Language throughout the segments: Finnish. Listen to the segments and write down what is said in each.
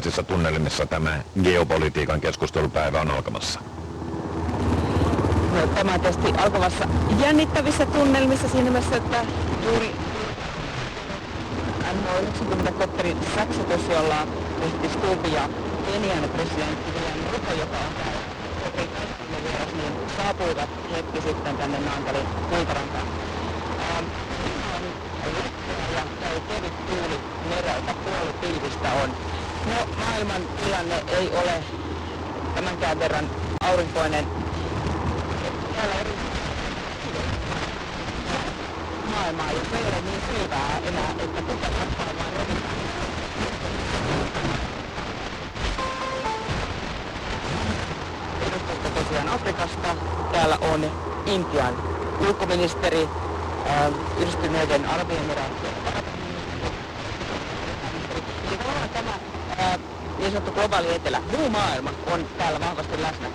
minkälaisissa tunnelmissa tämä geopolitiikan keskustelupäivä on alkamassa? No, tämä on tietysti alkamassa jännittävissä tunnelmissa siinä mielessä, että juuri NH90 kopterin säksytys, jolla tehtiin Stubb ja Kenian presidentti William Ruto, joka on täällä kopterin vieras, niin saapuivat hetki sitten tänne Naantalin kultarantaan. Ja käy kevyt tuuli mereltä, puoli pilvistä on. No, maailman tilanne ei ole tämänkään verran aurinkoinen. Täällä eri maailmaa, jos ei ole niin selvää enää, että kuka tappaa vai revitään. Edustusta tosiaan Afrikasta. Täällä on Intian ulkoministeri, Yhdistyneiden Arabiemiraattien eli tavallaan tämä niin sanottu globaali etelä, muu maailma on täällä vahvasti läsnä.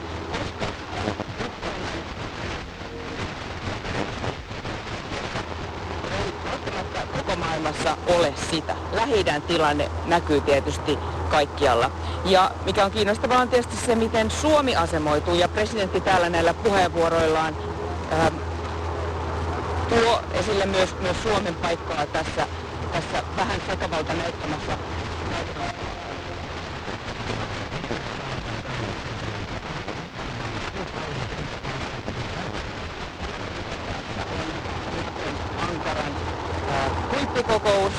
Koko maailmassa ole sitä. Lähi-idän tilanne näkyy tietysti kaikkialla. Ja mikä on kiinnostavaa on tietysti se, miten Suomi asemoituu ja presidentti täällä näillä puheenvuoroillaan tuo esille myös Suomen paikkaa tässä vähän sekavalta näyttämässä. Ankaran huippukokous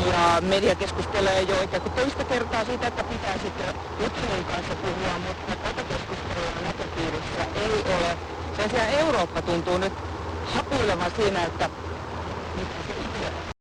ja media keskustelee jo ikään kuin toista kertaa siitä, että pitäisikö Putin kanssa puhua, mutta tätä keskustelua näköpiirissä ei ole. Sen sijaan Eurooppa tuntuu nyt hapuilemaan siinä, että